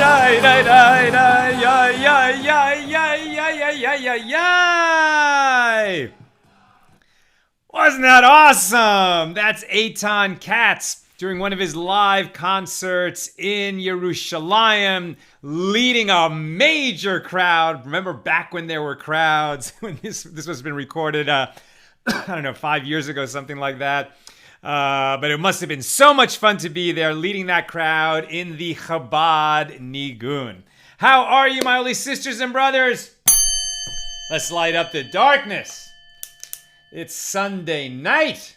Wasn't that awesome? That's Eitan Katz during one of his live concerts in Yerushalayim, leading a major crowd. Remember back when there were crowds, when this must have been recorded, I don't know, 5 years ago, something like that. But it must have been so much fun to be there, leading that crowd in the Chabad Nigun. How are you, my holy sisters and brothers? Let's light up the darkness. It's Sunday night.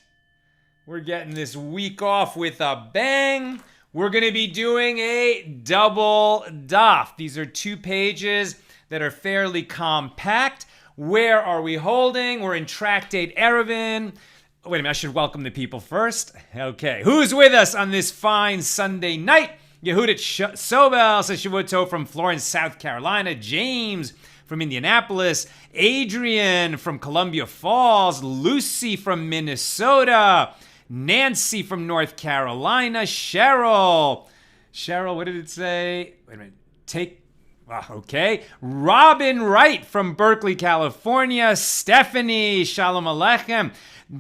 We're getting this week off with a bang. We're going to be doing a double daf. These are 2 pages that are fairly compact. Where are we holding? We're in Tractate Eruvin. Wait a minute, I should welcome the people first. Okay, who's with us on this fine Sunday night? Yehudit Sobel says Shavua Tov from Florence, South Carolina. James from Indianapolis. Adrian from Columbia Falls. Lucy from Minnesota. Nancy from North Carolina. Cheryl, what did it say? Wait a minute. Okay. Robin Wright from Berkeley, California. Stephanie, Shalom Aleichem.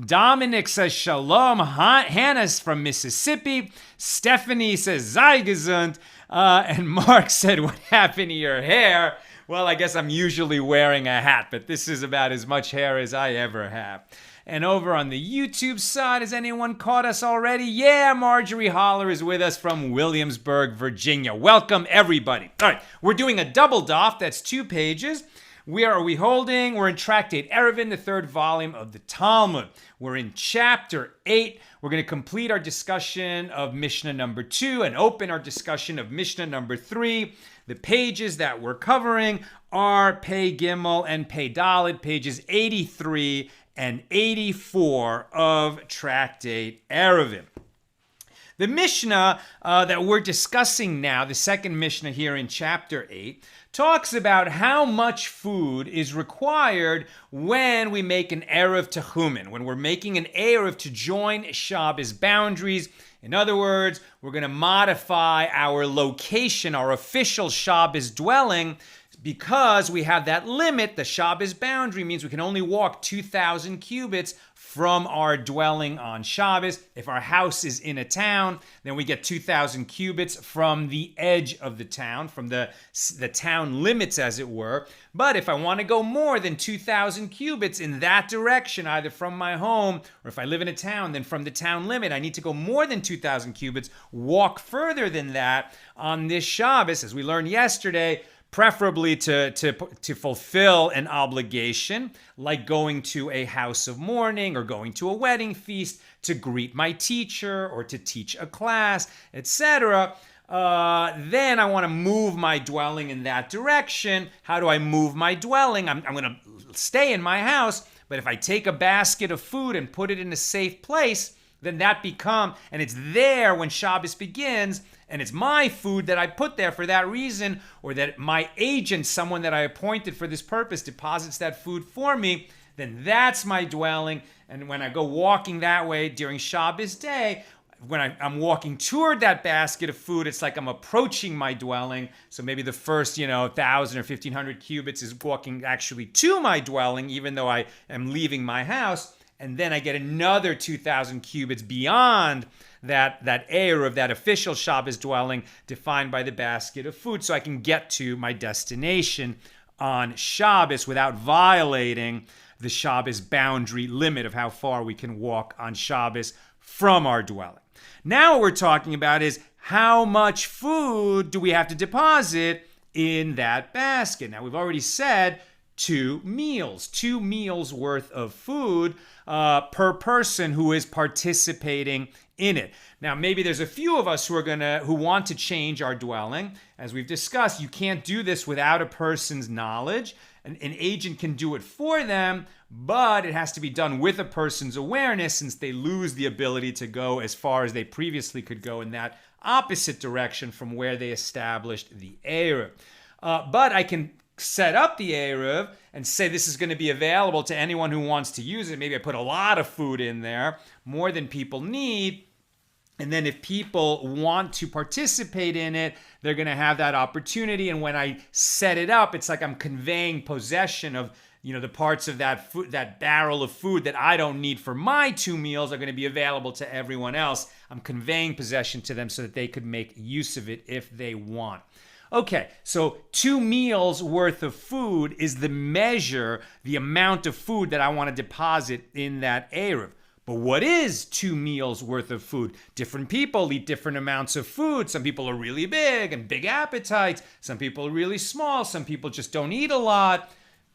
Dominic says Shalom. Hannah's from Mississippi. Stephanie says Sei gesund. And Mark said, what happened to your hair? Well, I guess I'm usually wearing a hat, but this is about as much hair as I ever have. And over on the YouTube side, has anyone caught us already? Yeah, Marjorie Holler is with us from Williamsburg, Virginia. Welcome, everybody. All right, we're doing a double daf. That's 2 pages. Where are we holding? We're in Tractate Eruvin, the 3rd volume of the Talmud. We're in chapter 8. We're going to complete our discussion of Mishna number 2 and open our discussion of Mishna number 3. The pages that we're covering are Pei Gimel and Pei Daled, pages 83 and 84 of Tractate Eruvin. The Mishnah that we're discussing now, the second Mishnah here in chapter 8, talks about how much food is required when we make an eruv techumin, when we're making an eruv to join Shabbos boundaries. In other words, we're going to modify our location, our official Shabbos dwelling, because we have that limit. The Shabbos boundary means we can only walk 2,000 cubits from our dwelling on Shabbos. If our house is in a town, then we get 2,000 cubits from the edge of the town, from the town limits, as it were. But if I want to go more than 2,000 cubits in that direction, either from my home, or if I live in a town, then from the town limit, I need to go more than 2,000 cubits, walk further than that on this Shabbos, as we learned yesterday, preferably to fulfill an obligation, like going to a house of mourning or going to a wedding feast, to greet my teacher or to teach a class, etc. Then I want to move my dwelling in that direction. How do I move my dwelling? I'm going to stay in my house, but if I take a basket of food and put it in a safe place, then that and it's there when Shabbos begins, and it's my food that I put there for that reason, or that my agent, someone that I appointed for this purpose, deposits that food for me, then that's my dwelling. And when I go walking that way during Shabbos day, when I'm walking toward that basket of food, it's like I'm approaching my dwelling. So maybe the first, 1,000 or 1,500 cubits is walking actually to my dwelling, even though I am leaving my house. And then I get another 2,000 cubits beyond that eruv, that official Shabbos dwelling defined by the basket of food, so I can get to my destination on Shabbos without violating the Shabbos boundary limit of how far we can walk on Shabbos from our dwelling. Now what we're talking about is how much food do we have to deposit in that basket. Now we've already said 2 meals worth of food per person who is participating in it. Now, maybe there's a few of us who want to change our dwelling. As we've discussed, you can't do this without a person's knowledge. An agent can do it for them, but it has to be done with a person's awareness, since they lose the ability to go as far as they previously could go in that opposite direction from where they established the eruv. But I can set up the eruv and say this is going to be available to anyone who wants to use it. Maybe I put a lot of food in there, more than people need. And then if people want to participate in it, they're going to have that opportunity. And when I set it up, it's like I'm conveying possession of, the parts of that food, that barrel of food that I don't need for my 2 meals are going to be available to everyone else. I'm conveying possession to them so that they could make use of it if they want. Okay, so 2 meals worth of food is the measure, the amount of food that I want to deposit in that eruv. But what is 2 meals worth of food? Different people eat different amounts of food. Some people are really big and big appetites. Some people are really small. Some people just don't eat a lot.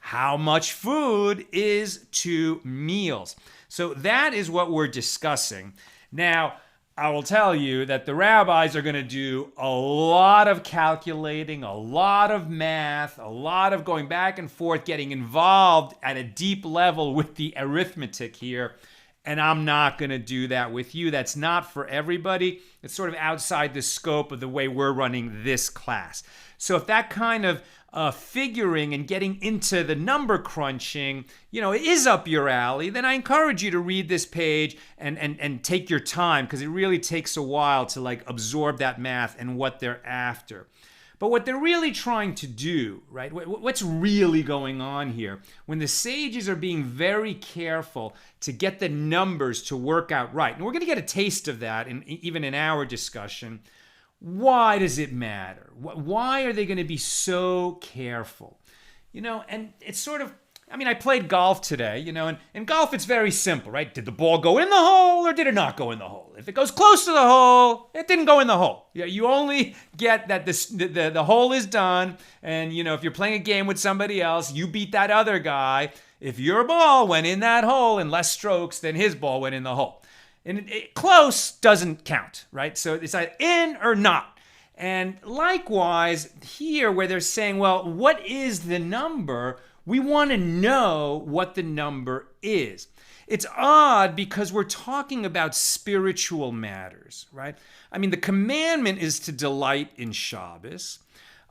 How much food is 2 meals? So that is what we're discussing. Now, I will tell you that the rabbis are going to do a lot of calculating, a lot of math, a lot of going back and forth, getting involved at a deep level with the arithmetic here. And I'm not going to do that with you. That's not for everybody. It's sort of outside the scope of the way we're running this class. So if that kind of figuring and getting into the number crunching, is up your alley, then I encourage you to read this page and take your time, because it really takes a while to absorb that math and what they're after. But what they're really trying to do, right? What's really going on here? When the sages are being very careful to get the numbers to work out right, and we're going to get a taste of that even in our discussion. Why does it matter? Why are they going to be so careful? And it's sort of, I played golf today, and in golf it's very simple, right? Did the ball go in the hole or did it not go in the hole? If it goes close to the hole, it didn't go in the hole. You only get that the hole is done, and if you're playing a game with somebody else, you beat that other guy. If your ball went in that hole in less strokes than his ball went in the hole. And close doesn't count, right? So it's either in or not. And likewise, here where they're saying, well, what is the number? We want to know what the number is. It's odd because we're talking about spiritual matters, right? The commandment is to delight in Shabbos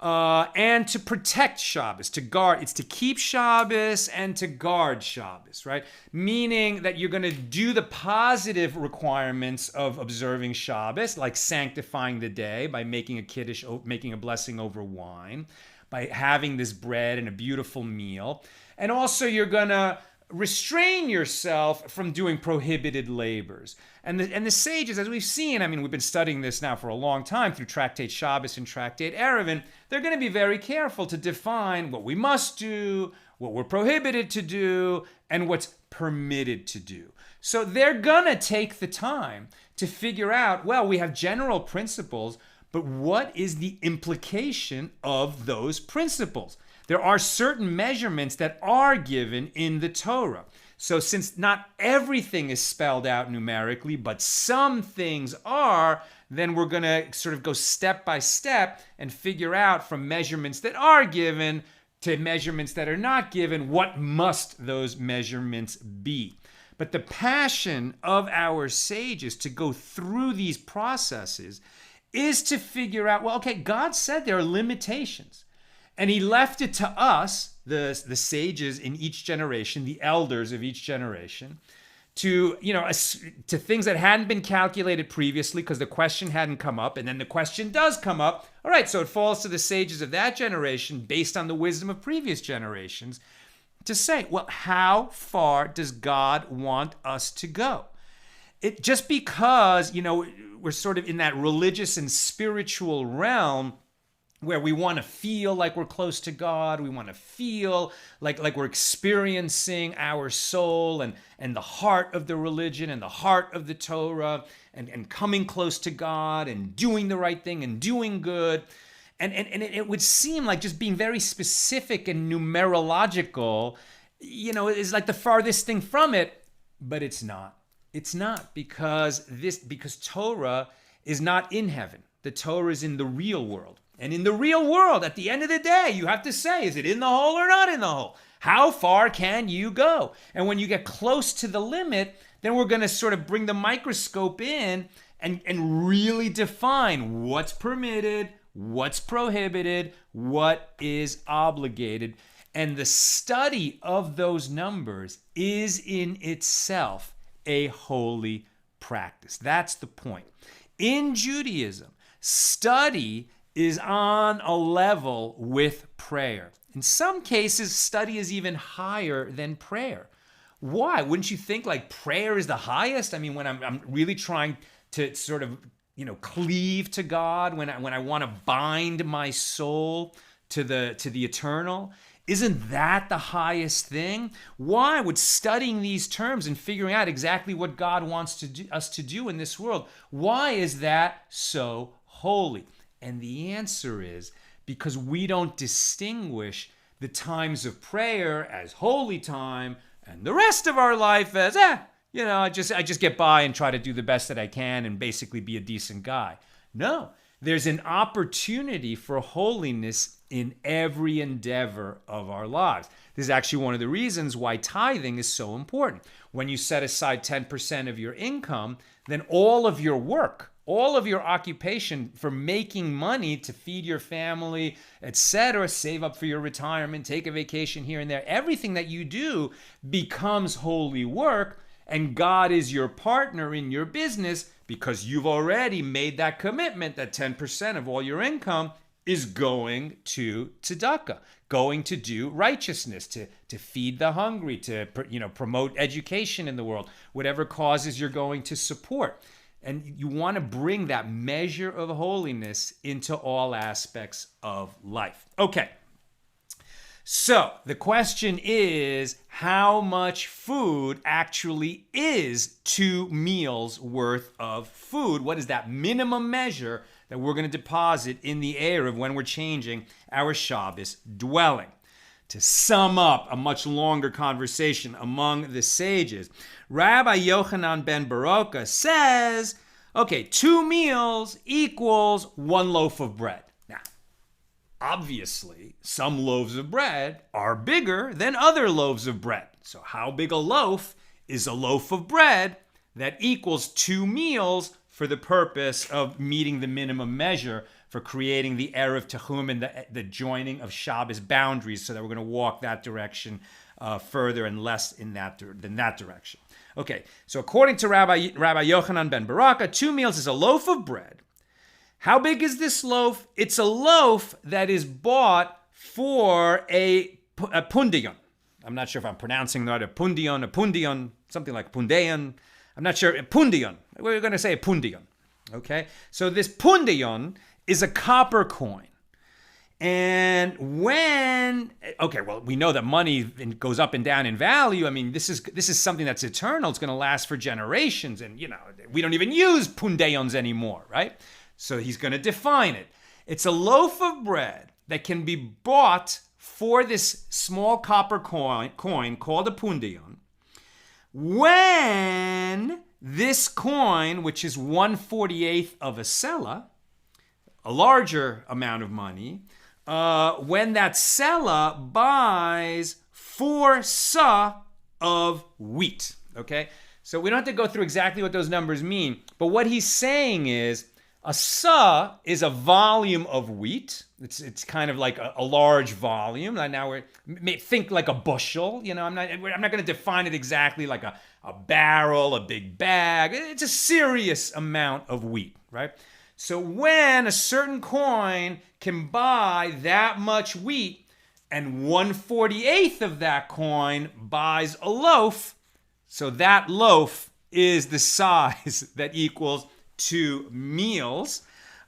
and to protect Shabbos, to guard. It's to keep Shabbos and to guard Shabbos, right? Meaning that you're going to do the positive requirements of observing Shabbos, like sanctifying the day by making a kiddush, making a blessing over wine, by having this bread and a beautiful meal. And also you're going to restrain yourself from doing prohibited labors. And the sages, as we've seen, we've been studying this now for a long time through Tractate Shabbos and Tractate Eruvin, they're going to be very careful to define what we must do, what we're prohibited to do, and what's permitted to do. So they're going to take the time to figure out, well, we have general principles, but what is the implication of those principles? There are certain measurements that are given in the Torah. So since not everything is spelled out numerically, but some things are, then we're going to sort of go step by step and figure out from measurements that are given to measurements that are not given, what must those measurements be? But the passion of our sages to go through these processes is to figure out, well, okay, God said there are limitations. And he left it to us, the sages in each generation, the elders of each generation, to things that hadn't been calculated previously because the question hadn't come up, and then the question does come up. All right, so it falls to the sages of that generation, based on the wisdom of previous generations, to say, well, how far does God want us to go? Just because, we're sort of in that religious and spiritual realm, where we want to feel like we're close to God, we want to feel like we're experiencing our soul and the heart of the religion and the heart of the Torah and coming close to God and doing the right thing and doing good. And it would seem like just being very specific and numerological, is like the farthest thing from it, but it's not. It's not because Torah is not in heaven. The Torah is in the real world. And in the real world, at the end of the day, you have to say, is it in the hole or not in the hole? How far can you go? And when you get close to the limit, then we're going to sort of bring the microscope in and really define what's permitted, what's prohibited, what is obligated. And the study of those numbers is in itself a holy practice. That's the point. In Judaism, study is on a level with prayer. In some cases, study is even higher than prayer. Why? Wouldn't you think like prayer is the highest? I mean, when I'm really trying to sort of, cleave to God, when I want to bind my soul to the eternal, isn't that the highest thing? Why would studying these terms and figuring out exactly what God wants us to do in this world, why is that so holy? And the answer is because we don't distinguish the times of prayer as holy time and the rest of our life as, I just get by and try to do the best that I can and basically be a decent guy. No, there's an opportunity for holiness in every endeavor of our lives. This is actually one of the reasons why tithing is so important. When you set aside 10% of your income, then all of your work, all of your occupation for making money to feed your family, etc., save up for your retirement, take a vacation here and there, everything that you do becomes holy work, and God is your partner in your business because you've already made that commitment that 10% of all your income is going to tzedakah, going to do righteousness, to feed the hungry, to promote education in the world, whatever causes you're going to support. And you want to bring that measure of holiness into all aspects of life. Okay. So the question is, how much food actually is 2 meals worth of food? What is that minimum measure that we're going to deposit in the eruv when we're changing our Shabbos dwelling? To sum up a much longer conversation among the sages, Rabbi Yochanan ben Baroka says, okay, 2 meals equals 1 loaf of bread. Now, obviously, some loaves of bread are bigger than other loaves of bread. So how big a loaf is a loaf of bread that equals 2 meals for the purpose of meeting the minimum measure for creating the eruv techumin, the joining of Shabbos boundaries, so that we're going to walk that direction further and less than that direction. Okay, so according to Rabbi Yochanan ben Baroka, 2 meals is a loaf of bread. How big is this loaf? It's a loaf that is bought for a pundion. I'm not sure if I'm pronouncing that, a pundion, something like pundeon. I'm not sure, a pundion. We're going to say a pundion. Okay, so this pundion is a copper coin. And we know that money goes up and down in value. I mean, this is something that's eternal. It's going to last for generations. And, we don't even use pundeons anymore, right? So he's going to define it. It's a loaf of bread that can be bought for this small copper coin called a pundion, when this coin, which is 1/48th of a selah, a larger amount of money, when that selah buys 4 sa of wheat, okay? So we don't have to go through exactly what those numbers mean, but what he's saying is a sa is a volume of wheat. It's kind of like a large volume. Now think like a bushel. I'm not going to define it exactly like a barrel, a big bag. It's a serious amount of wheat, right? So when a certain coin can buy that much wheat, and 1/48th of that coin buys a loaf, so that loaf is the size that equals 2 meals,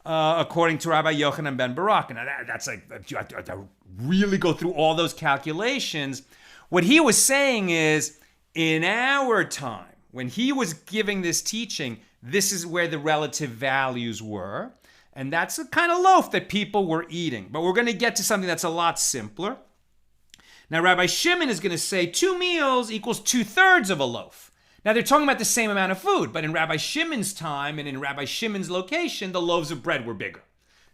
according to Rabbi Yochanan ben Baroka. Now that's like, you have to really go through all those calculations. What he was saying is, in our time, when he was giving this teaching, this is where the relative values were. And that's the kind of loaf that people were eating. But we're going to get to something that's a lot simpler. Now, Rabbi Shimon is going to say 2 meals equals 2/3 of a loaf. Now, they're talking about the same amount of food, but in Rabbi Shimon's time and in Rabbi Shimon's location, the loaves of bread were bigger.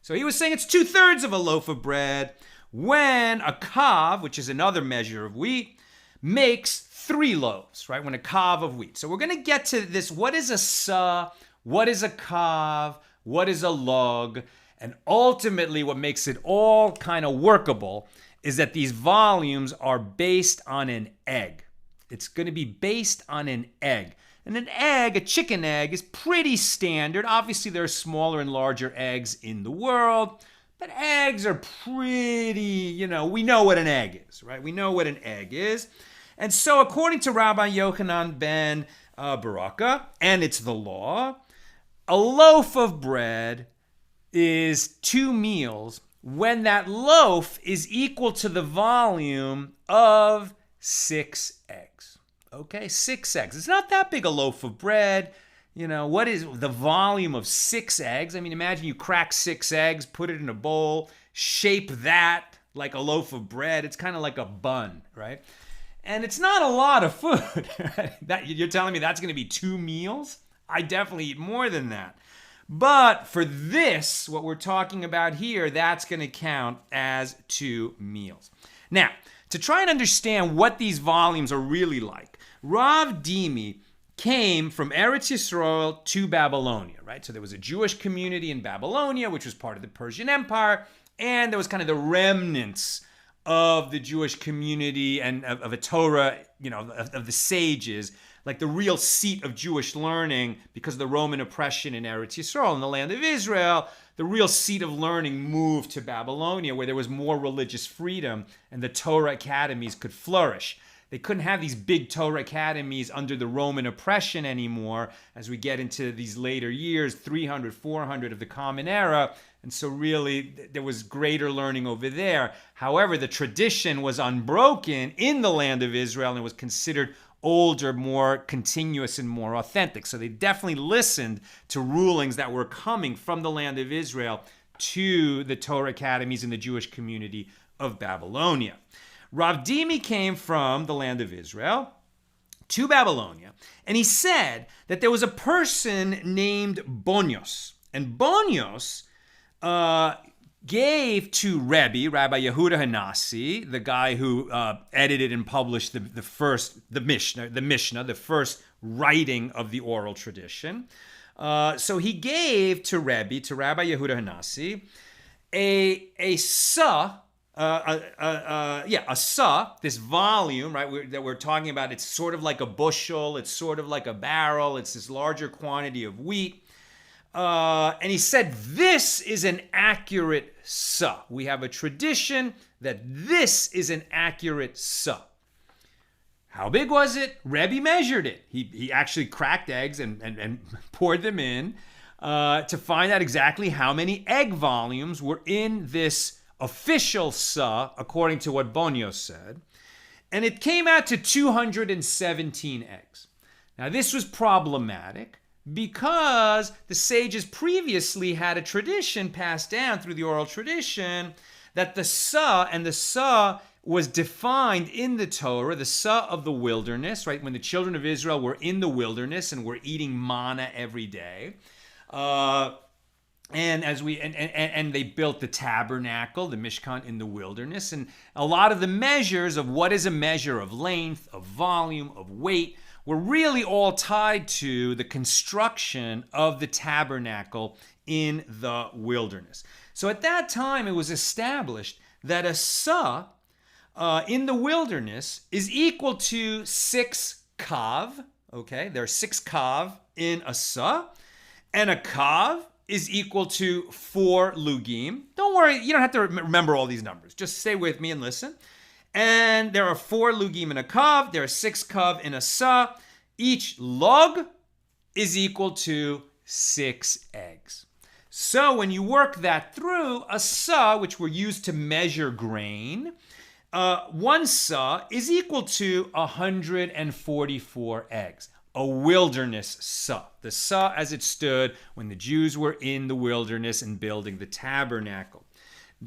So he was saying it's 2/3 of a loaf of bread when a kav, which is another measure of wheat, makes 3 loaves, right? When a kav of wheat. So we're going to get to this. What is a sa? What is a kav? What is a log? And ultimately, what makes it all kind of workable is that these volumes are based on an egg. It's going to be based on an egg. And an egg, a chicken egg, is pretty standard. Obviously, there are smaller and larger eggs in the world, but eggs are pretty, we know what an egg is, right? We know what an egg is. And so according to Rabbi Yochanan ben Baraka, and it's the law, a loaf of bread is 2 meals when that loaf is equal to the volume of 6 eggs. Okay, 6 eggs. It's not that big a loaf of bread. What is the volume of 6 eggs? I mean, imagine you crack 6 eggs, put it in a bowl, shape that like a loaf of bread. It's kind of like a bun, right? And it's not a lot of food. You're telling me that's going to be 2 meals? I definitely eat more than that. But for this, what we're talking about here, that's going to count as 2 meals. Now, to try and understand what these volumes are really like, Rav Dimi came from Eretz Yisrael to Babylonia, right? So there was a Jewish community in Babylonia, which was part of the Persian Empire, and there was kind of the remnants of the Jewish community and of a Torah, of the sages, like the real seat of Jewish learning because of the Roman oppression in Eretz Yisrael, in the land of Israel. The real seat of learning moved to Babylonia, where there was more religious freedom and the Torah academies could flourish. They couldn't have these big Torah academies under the Roman oppression anymore as we get into these later years, 300, 400 of the Common Era. And so really, there was greater learning over there. However, the tradition was unbroken in the land of Israel and it was considered older, more continuous, and more authentic. So they definitely listened to rulings that were coming from the land of Israel to the Torah academies in the Jewish community of Babylonia. Rav Dimi came from the land of Israel to Babylonia, and he said that there was a person named Bonios. And Bonios gave to Rabbi Yehuda Hanassi, the guy who edited and published the Mishna, the first writing of the oral tradition. So he gave to Rabbi Yehuda Hanassi, a sa, this volume, right, that we're talking about. It's sort of like a bushel, it's sort of like a barrel, it's this larger quantity of wheat. And he said, this is an accurate sa. We have a tradition that this is an accurate sa. How big was it? Rebbe measured it. He actually cracked eggs and poured them in to find out exactly how many egg volumes were in this official sa, according to what Bonios said. And it came out to 217 eggs. Now, this was problematic because the sages previously had a tradition passed down through the oral tradition that the sa was defined in the Torah, the sa of the wilderness, right? When the children of Israel were in the wilderness and were eating manna every day. And they built the tabernacle, the Mishkan, in the wilderness. And a lot of the measures of what is a measure of length, of volume, of weight, were really all tied to the construction of the tabernacle in the wilderness. So at that time, it was established that a sa in the wilderness is equal to 6 kav. Okay, there are 6 kav in a sa, and a kav is equal to 4 lugim. Don't worry, you don't have to remember all these numbers. Just stay with me and listen. And there are 4 lugim in a kav. There are 6 kav in a sa. Each log is equal to 6 eggs. So when you work that through, a sa, which were used to measure grain, 1 sa is equal to 144 eggs. A wilderness sa. The sa as it stood when the Jews were in the wilderness and building the tabernacle.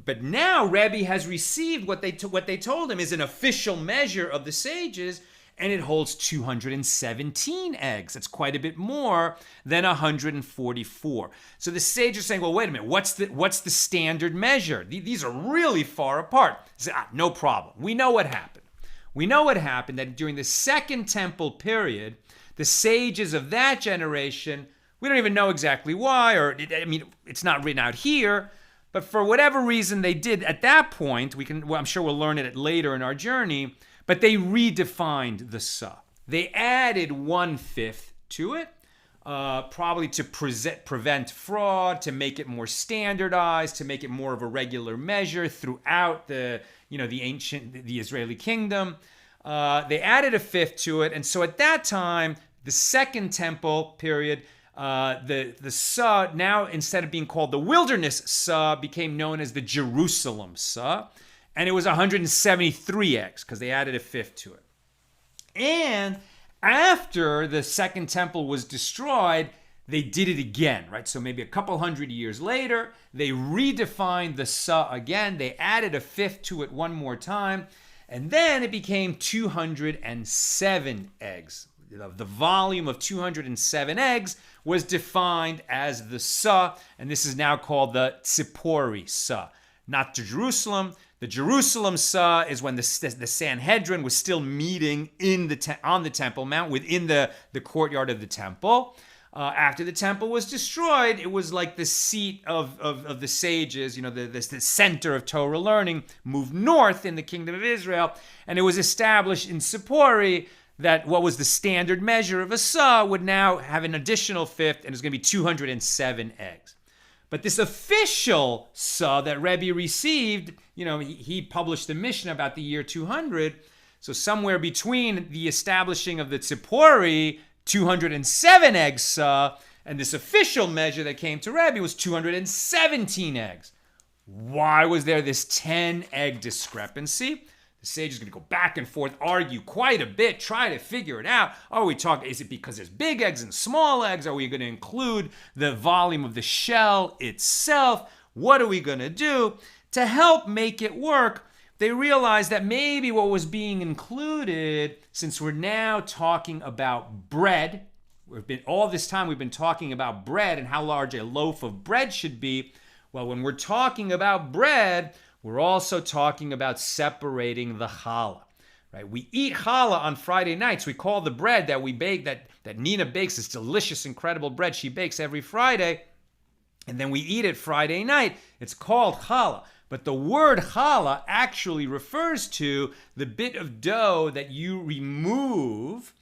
But now Rebbe has received what they told him is an official measure of the sages, and it holds 217 eggs. That's quite a bit more than 144. So the sage is saying, well, wait a minute, what's the standard measure? These are really far apart. He said, no problem. We know what happened. We know what happened, that during the Second Temple period, the sages of that generation, we don't even know exactly why, it's not written out here, but for whatever reason they did at that point, I'm sure we'll learn it later in our journey, but they redefined the sa. They added 1/5 to it, probably to prevent fraud, to make it more standardized, to make it more of a regular measure throughout the Israeli kingdom. They added a fifth to it, and so at that time, the Second Temple period, the Suh, now instead of being called the Wilderness Suh, became known as the Jerusalem Suh, and it was 173 eggs because they added a fifth to it. And after the Second Temple was destroyed, they did it again, right? So maybe a couple hundred years later, they redefined the Suh again. They added a fifth to it one more time, and then it became 207 eggs. The volume of 207 eggs was defined as the Suh, and this is now called the Tzipori Suh. Not to Jerusalem. The Jerusalem Suh is when the Sanhedrin was still meeting on the Temple Mount within the courtyard of the temple. After the temple was destroyed, it was like the seat of the sages, the center of Torah learning, moved north in the kingdom of Israel, and it was established in Tzipori that what was the standard measure of a Suh would now have an additional fifth, and it's going to be 207 eggs. But this official Suh that Rebbe received, he published the Mishna about the year 200. So somewhere between the establishing of the Tzipori 207 egg Suh and this official measure that came to Rebbe was 217 eggs. Why was there this 10 egg discrepancy? The sage is going to go back and forth, argue quite a bit, try to figure it out. Is it because there's big eggs and small eggs? Are we going to include the volume of the shell itself? What are we going to do? To help make it work, they realized that maybe what was being included, since we're now talking about bread, all this time we've been talking about bread and how large a loaf of bread should be. Well, when we're talking about bread, we're also talking about separating the challah, right? We eat challah on Friday nights. We call the bread that we bake, that Nina bakes, this delicious, incredible bread she bakes every Friday, and then we eat it Friday night. It's called challah. But the word challah actually refers to the bit of dough that you remove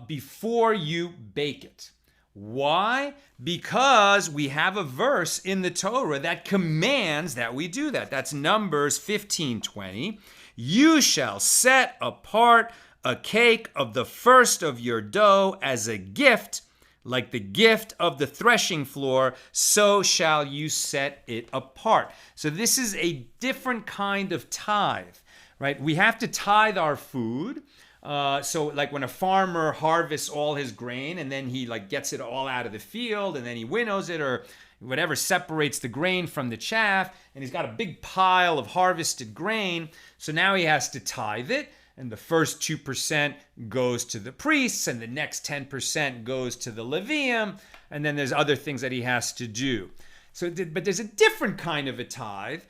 before you bake it. Why? Because we have a verse in the Torah that commands that we do that. That's Numbers 15:20. You shall set apart a cake of the first of your dough as a gift, like the gift of the threshing floor, so shall you set it apart. So this is a different kind of tithe, right? We have to tithe our food. So like when a farmer harvests all his grain and then he gets it all out of the field and then he winnows it or whatever separates the grain from the chaff, and he's got a big pile of harvested grain. So now he has to tithe it, and the first 2% goes to the priests and the next 10% goes to the Levium, and then there's other things that he has to do. But there's a different kind of a tithe,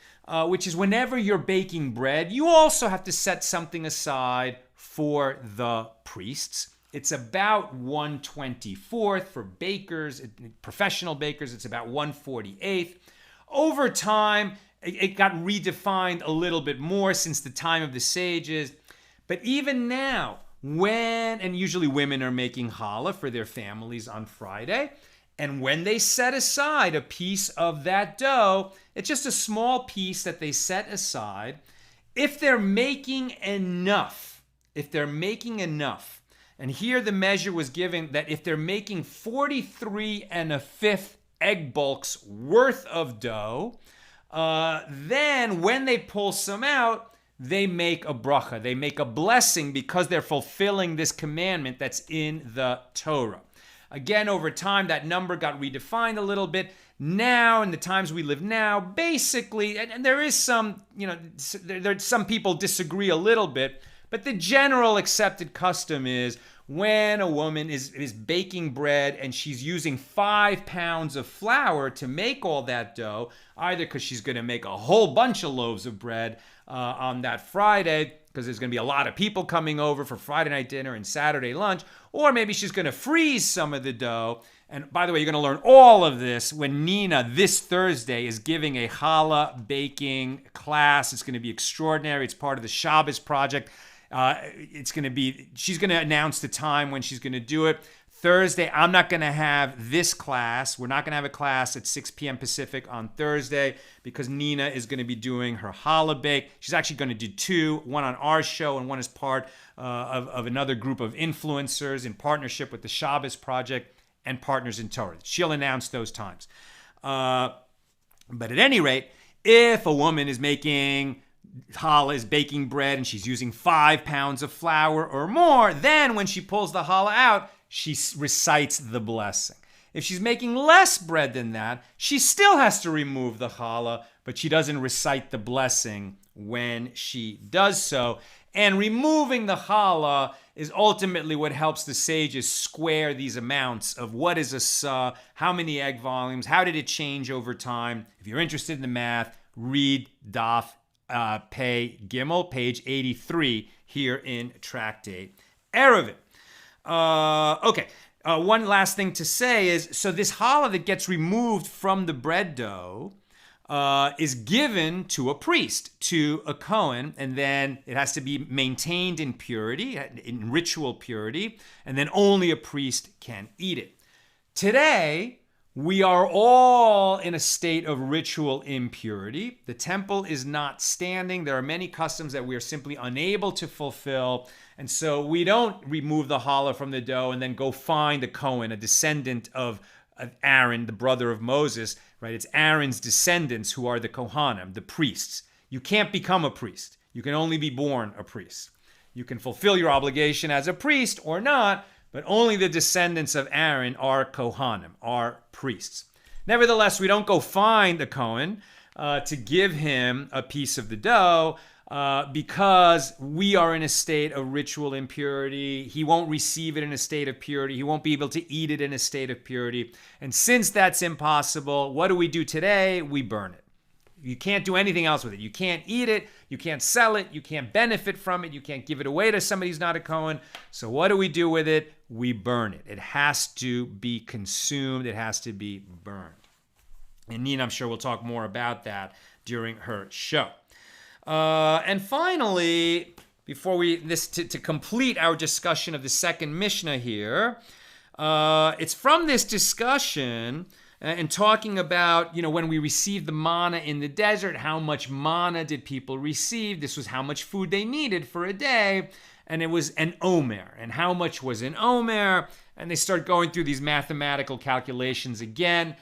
which is whenever you're baking bread, you also have to set something aside for the priests. It's about 1/24th for bakers, professional bakers. It's about 1/48th. Over time, it got redefined a little bit more since the time of the sages. But even now, and usually women are making challah for their families on Friday, and when they set aside a piece of that dough, it's just a small piece that they set aside. If they're making enough, and here the measure was given that if they're making 43 1/5 egg bulks worth of dough, then when they pull some out, they make a bracha, they make a blessing because they're fulfilling this commandment that's in the Torah. Again, over time, that number got redefined a little bit. Now, in the times we live now, basically, and there is some, some people disagree a little bit, but the general accepted custom is when a woman is baking bread and she's using 5 pounds of flour to make all that dough, either because she's going to make a whole bunch of loaves of bread on that Friday, because there's going to be a lot of people coming over for Friday night dinner and Saturday lunch, or maybe she's going to freeze some of the dough. And by the way, you're going to learn all of this when Nina this Thursday is giving a challah baking class. It's going to be extraordinary. It's part of the Shabbos project. She's going to announce the time when she's going to do it. Thursday, I'm not going to have this class. We're not going to have a class at 6 p.m. Pacific on Thursday because Nina is going to be doing her challah bake. She's actually going to do two, one on our show and one as part of another group of influencers in partnership with the Shabbos Project and Partners in Torah. She'll announce those times. But at any rate, if a woman is making challah, is baking bread, and she's using 5 pounds of flour or more, then when she pulls the challah out, she recites the blessing. If she's making less bread than that, she still has to remove the challah, but she doesn't recite the blessing when she does so. And removing the challah is ultimately what helps the sages square these amounts of what is a sa, how many egg volumes, how did it change over time. If you're interested in the math, read Daf Pei Gimel, page 83 here in Tractate Eruvin. One last thing to say is, so this challah that gets removed from the bread dough is given to a priest, to a Kohen, and then it has to be maintained in purity, in ritual purity, and then only a priest can eat it. Today, we are all in a state of ritual impurity. The temple is not standing. There are many customs that we are simply unable to fulfill. And so we don't remove the challah from the dough and then go find a Kohen, a descendant of Aaron, the brother of Moses, right? It's Aaron's descendants who are the Kohanim, the priests. You can't become a priest. You can only be born a priest. You can fulfill your obligation as a priest or not, but only the descendants of Aaron are Kohanim, are priests. Nevertheless, we don't go find a Kohen to give him a piece of the dough because we are in a state of ritual impurity. He won't receive it in a state of purity. He won't be able to eat it in a state of purity. And since that's impossible, what do we do today? We burn it. You can't do anything else with it. You can't eat it. You can't sell it. You can't benefit from it. You can't give it away to somebody who's not a Kohen. So what do we do with it? We burn it. It has to be consumed. It has to be burned. And Nina, I'm sure, will talk more about that during her show. And finally, before to complete our discussion of the second Mishnah here, it's from this discussion and talking about, when we received the manna in the desert, how much manna did people receive? This was how much food they needed for a day. And it was an omer. And how much was an omer? And they start going through these mathematical calculations again.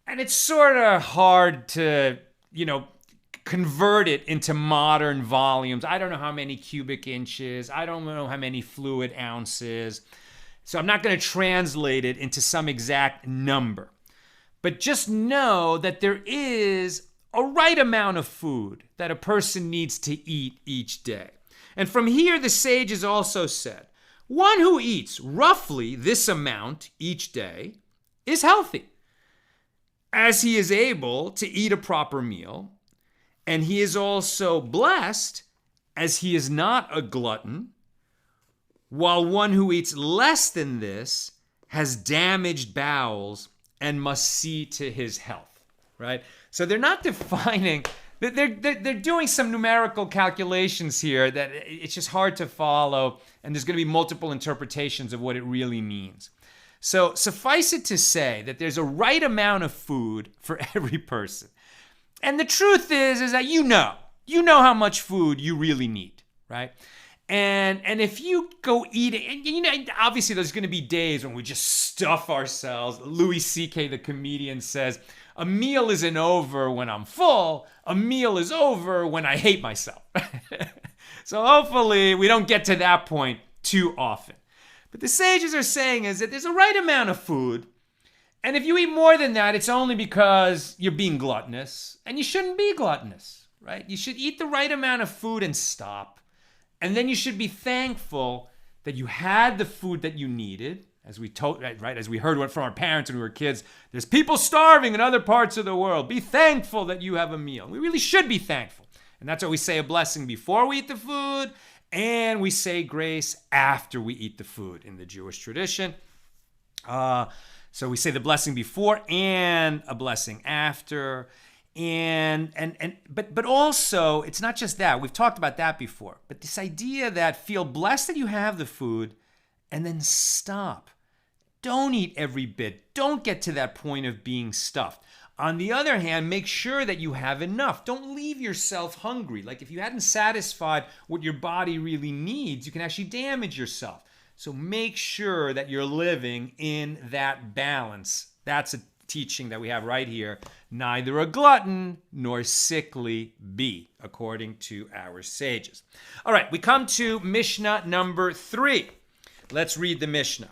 And it's sort of hard to, convert it into modern volumes. I don't know how many cubic inches. I don't know how many fluid ounces. So I'm not going to translate it into some exact number. But just know that there is a right amount of food that a person needs to eat each day. And from here, the sages also said, one who eats roughly this amount each day is healthy, as he is able to eat a proper meal, and he is also blessed, as he is not a glutton, while one who eats less than this has damaged bowels and must see to his health, right? So they're not defining, they're doing some numerical calculations here that it's just hard to follow, and there's going to be multiple interpretations of what it really means. So suffice it to say that there's a right amount of food for every person. And the truth is that you know how much food you really need, right? And if you go eat it, and obviously there's going to be days when we just stuff ourselves. Louis C.K., the comedian, says, a meal isn't over when I'm full. A meal is over when I hate myself. So hopefully we don't get to that point too often. But the sages are saying is that there's a right amount of food. And if you eat more than that, it's only because you're being gluttonous. And you shouldn't be gluttonous, right? You should eat the right amount of food and stop. And then you should be thankful that you had the food that you needed. As we heard from our parents when we were kids, there's people starving in other parts of the world. Be thankful that you have a meal. We really should be thankful. And that's why we say a blessing before we eat the food, and we say grace after we eat the food in the Jewish tradition. So we say the blessing before and a blessing after. But also, it's not just that. We've talked about that before. But this idea that feel blessed that you have the food and then stop. Don't eat every bit. Don't get to that point of being stuffed. On the other hand, make sure that you have enough. Don't leave yourself hungry. Like if you hadn't satisfied what your body really needs, you can actually damage yourself. So make sure that you're living in that balance. That's a teaching that we have right here. Neither a glutton nor sickly be, according to our sages. All right, we come to Mishnah number 3. Let's read the Mishnah.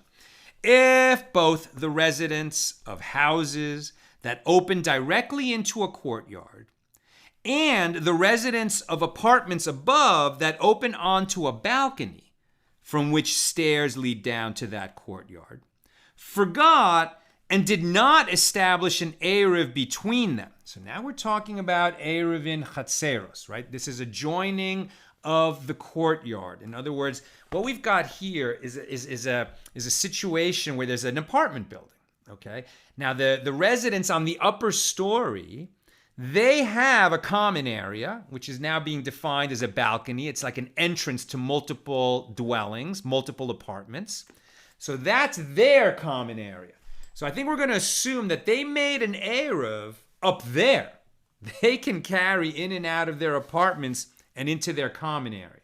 If both the residents of houses that open directly into a courtyard and the residents of apartments above that open onto a balcony from which stairs lead down to that courtyard forgot and did not establish an eruv between them. So now we're talking about Eruvin chatzieros, right? This is a joining of the courtyard. In other words, what we've got here is a situation where there's an apartment building. Okay. Now the residents on the upper story, they have a common area, which is now being defined as a balcony. It's like an entrance to multiple dwellings, multiple apartments. So that's their common area. So I think we're going to assume that they made an eruv up there. They can carry in and out of their apartments and into their common area.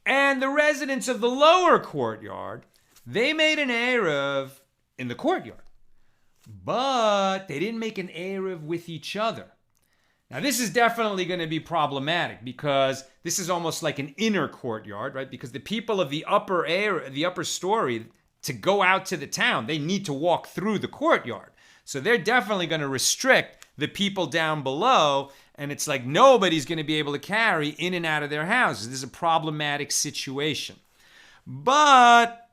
And the residents of the lower courtyard, they made an eruv in the courtyard. But they didn't make an eruv with each other. Now, this is definitely going to be problematic because this is almost like an inner courtyard, right? Because the people of the upper story, to go out to the town, they need to walk through the courtyard. So they're definitely going to restrict the people down below, and it's like nobody's going to be able to carry in and out of their houses. This is a problematic situation. But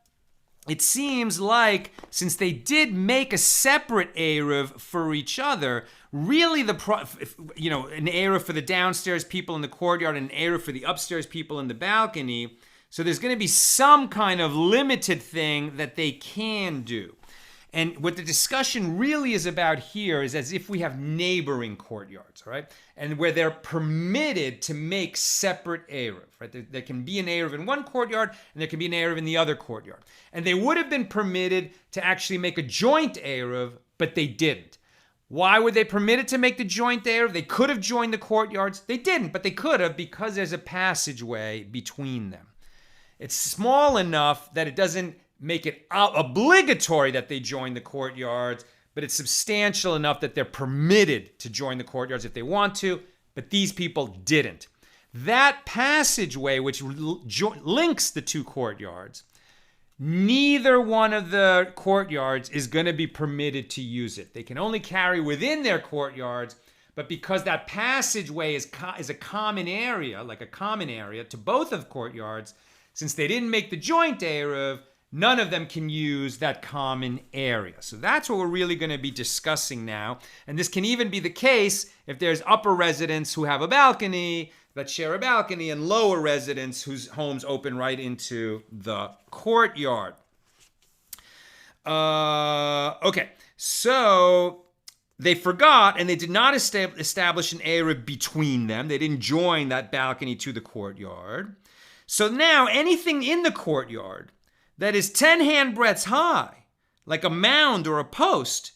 it seems like since they did make a separate eruv for each other, really an eruv for the downstairs people in the courtyard and an eruv for the upstairs people in the balcony. So there's going to be some kind of limited thing that they can do. And what the discussion really is about here is as if we have neighboring courtyards, all right? And where they're permitted to make separate eruv, right? There can be an eruv in one courtyard and there can be an eruv in the other courtyard. And they would have been permitted to actually make a joint eruv, but they didn't. Why were they permitted to make the joint eruv? They could have joined the courtyards. They didn't, but they could have because there's a passageway between them. It's small enough that it doesn't make it obligatory that they join the courtyards, but it's substantial enough that they're permitted to join the courtyards if they want to, but these people didn't. That passageway, which links the two courtyards, neither one of the courtyards is going to be permitted to use it. They can only carry within their courtyards, but because that passageway is a common area, like a common area to both of courtyards, since they didn't make the joint eruv, none of them can use that common area. So that's what we're really going to be discussing now. And this can even be the case if there's upper residents who have a balcony that share a balcony and lower residents whose homes open right into the courtyard. Okay, so they forgot and they did not establish an eruv between them. They didn't join that balcony to the courtyard. So now anything in the courtyard that is 10 handbreadths high, like a mound or a post,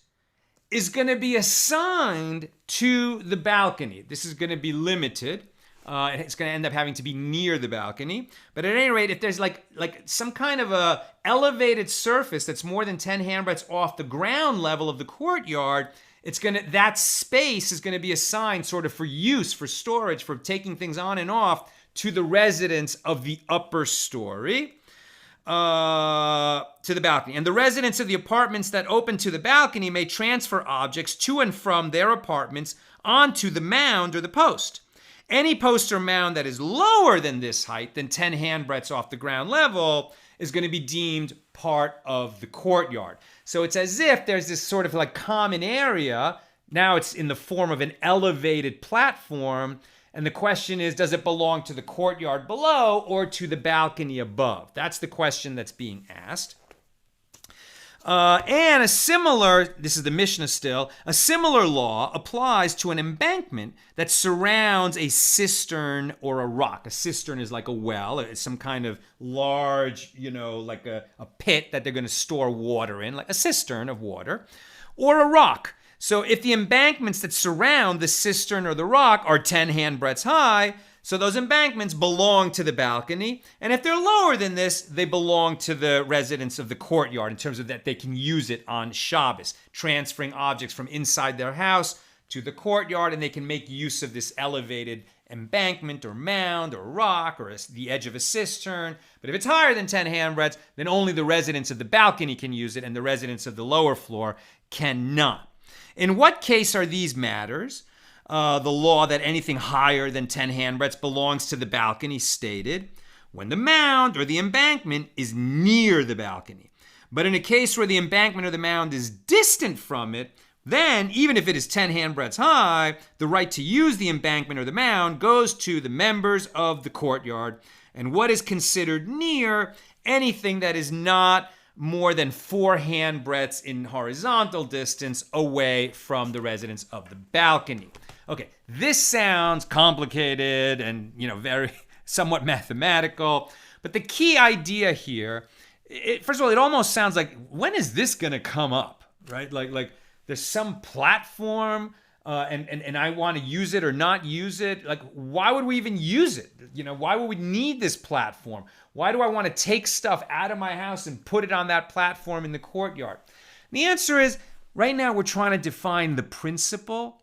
is going to be assigned to the balcony. This is going to be limited. It's going to end up having to be near the balcony. But at any rate, if there's like some kind of a elevated surface that's more than 10 handbreadths off the ground level of the courtyard, that space is going to be assigned sort of for use, for storage, for taking things on and off to the residents of the upper story. To the balcony. And the residents of the apartments that open to the balcony may transfer objects to and from their apartments onto the mound or the post. Any post or mound that is lower than this height, than 10 handbreadths off the ground level, is going to be deemed part of the courtyard. So it's as if there's this sort of like common area. Now it's in the form of an elevated platform. And the question is, does it belong to the courtyard below or to the balcony above? That's the question that's being asked. And this is the Mishna still, a similar law applies to an embankment that surrounds a cistern or a rock. A cistern is like a well. It's some kind of large, like a pit that they're going to store water in, like a cistern of water, or a rock. So if the embankments that surround the cistern or the rock are 10 handbreadths high, so those embankments belong to the balcony, and if they're lower than this, they belong to the residents of the courtyard in terms of that they can use it on Shabbos, transferring objects from inside their house to the courtyard, and they can make use of this elevated embankment or mound or rock or the edge of a cistern. But if it's higher than 10 handbreadths, then only the residents of the balcony can use it, and the residents of the lower floor cannot. In what case are these matters? The law that anything higher than 10 handbreadths belongs to the balcony stated when the mound or the embankment is near the balcony. But in a case where the embankment or the mound is distant from it, then even if it is 10 handbreadths high, the right to use the embankment or the mound goes to the members of the courtyard. And what is considered near? Anything that is not more than 4 handbreadths in horizontal distance away from the residents of the balcony. Okay, this sounds complicated and, very somewhat mathematical, but the key idea here, first of all, it almost sounds like, when is this going to come up, right? Like there's some platform and I want to use it or not use it. Like, why would we even use it? Why would we need this platform? Why do I want to take stuff out of my house and put it on that platform in the courtyard? And the answer is, right now we're trying to define the principle,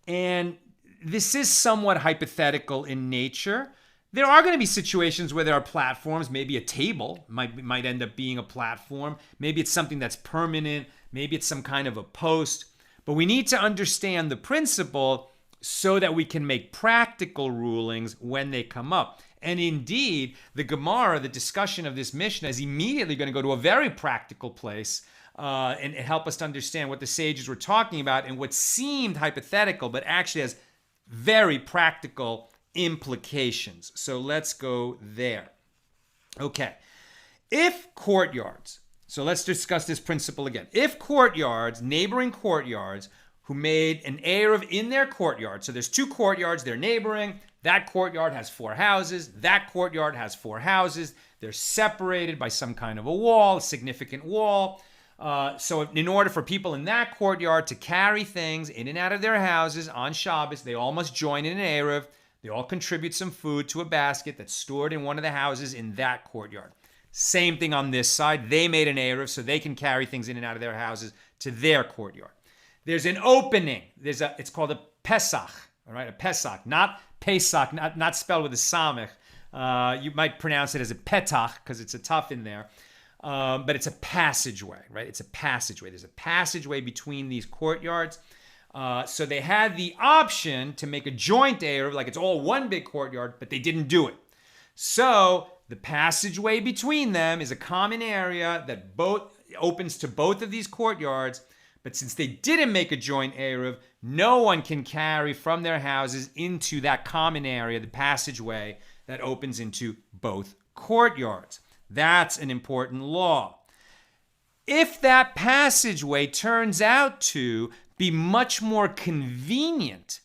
and this is somewhat hypothetical in nature. There are going to be situations where there are platforms. Maybe a table might end up being a platform. Maybe it's something that's permanent. Maybe it's some kind of a post. But we need to understand the principle so that we can make practical rulings when they come up. And indeed, the Gemara, the discussion of this Mishnah, is immediately going to go to a very practical place and help us to understand what the sages were talking about and what seemed hypothetical, but actually has very practical implications. So let's go there. Okay. If courtyards, so let's discuss this principle again. If courtyards, neighboring courtyards, who made an eruv in their courtyard, so there's 2 courtyards, they're neighboring, that courtyard has 4 houses, that courtyard has 4 houses, they're separated by some kind of a wall, a significant wall. So in order for people in that courtyard to carry things in and out of their houses on Shabbos, they all must join in an eruv. They all contribute some food to a basket that's stored in one of the houses in that courtyard. Same thing on this side. They made an eruv so they can carry things in and out of their houses to their courtyard. There's an opening. It's called a Pesach, all right? A Pesach, not Pesach, not spelled with a samech. You might pronounce it as a Petach because it's a tough in there. But it's a passageway, right? It's a passageway. There's a passageway between these courtyards. So they had the option to make a joint eruv, like it's all one big courtyard, but they didn't do it. So the passageway between them is a common area that opens to both of these courtyards. But since they didn't make a joint eruv, no one can carry from their houses into that common area, the passageway that opens into both courtyards. That's an important law. If that passageway turns out to be much more convenient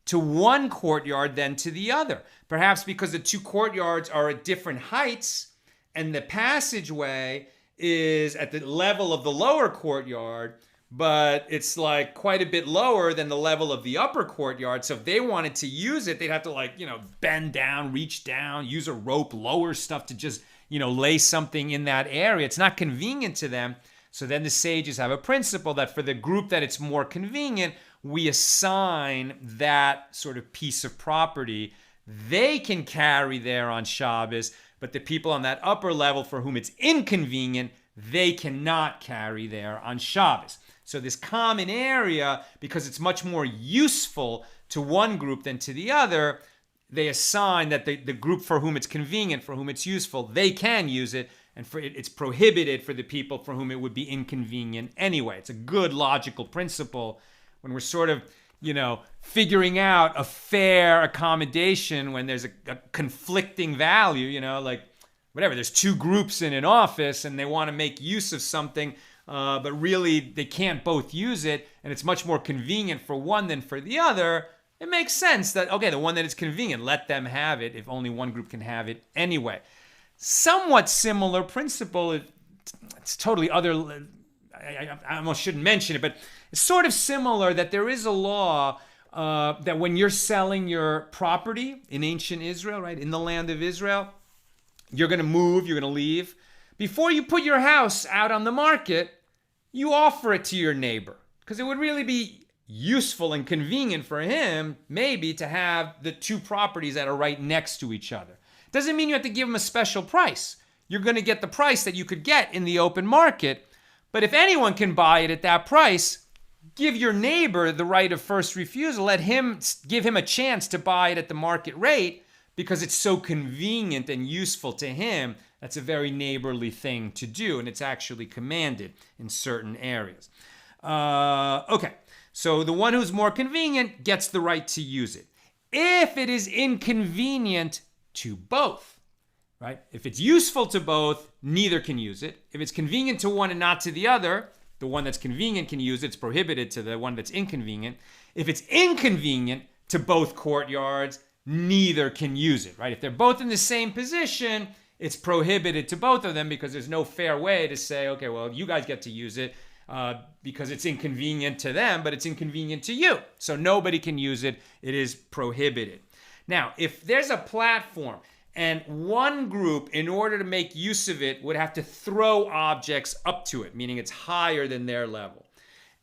to one courtyard than to the other, perhaps because the 2 courtyards are at different heights and the passageway is at the level of the lower courtyard, but it's like quite a bit lower than the level of the upper courtyard. So if they wanted to use it, they'd have to bend down, reach down, use a rope, lower stuff to just lay something in that area. It's not convenient to them. So then the sages have a principle that for the group that it's more convenient, we assign that sort of piece of property. They can carry there on Shabbos, but the people on that upper level for whom it's inconvenient, they cannot carry there on Shabbos. So this common area, because it's much more useful to one group than to the other, they assign that the group for whom it's convenient, for whom it's useful, they can use it, and it's prohibited for the people for whom it would be inconvenient anyway. It's a good logical principle when we're sort of, figuring out a fair accommodation when there's a conflicting value, like whatever, there's 2 groups in an office and they want to make use of something. but really they can't both use it, and it's much more convenient for one than for the other, it makes sense that, okay, the one that is convenient, let them have it if only one group can have it anyway. Somewhat similar principle, it's totally other, I almost shouldn't mention it, but it's sort of similar that there is a law that when you're selling your property in ancient Israel, right, in the land of Israel, you're going to move, you're going to leave. Before you put your house out on the market, you offer it to your neighbor, because it would really be useful and convenient for him maybe to have the two properties that are right next to each other. Doesn't mean you have to give him a special price. You're going to get the price that you could get in the open market, but if anyone can buy it at that price, give your neighbor the right of first refusal. Give him a chance to buy it at the market rate because it's so convenient and useful to him. That's a very neighborly thing to do, and it's actually commanded in certain areas. Okay. So the one who's more convenient gets the right to use it. If it is inconvenient to both, right? If it's useful to both, neither can use it. If it's convenient to one and not to the other, the one that's convenient can use it. It's prohibited to the one that's inconvenient. If it's inconvenient to both courtyards, neither can use it, right? If they're both in the same position, it's prohibited to both of them because there's no fair way to say, okay, well, you guys get to use it. Because it's inconvenient to them, but it's inconvenient to you. So nobody can use it. It is prohibited. Now, if there's a platform and one group, in order to make use of it, would have to throw objects up to it, meaning it's higher than their level,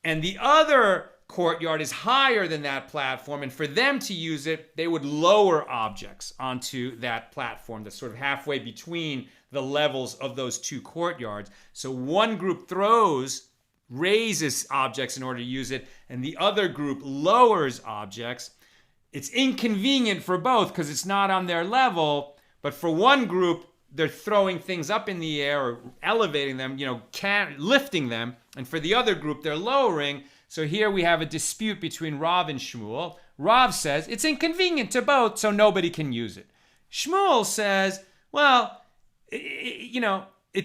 and the other courtyard is higher than that platform, and for them to use it, they would lower objects onto that platform that's sort of halfway between the levels of those two courtyards. So one group raises objects in order to use it, and the other group lowers objects. It's inconvenient for both because it's not on their level, but for one group, they're throwing things up in the air or elevating them, lifting them, and for the other group, they're lowering. So here we have a dispute between Rav and Shmuel. Rav says it's inconvenient to both, so nobody can use it. Shmuel says, well, it's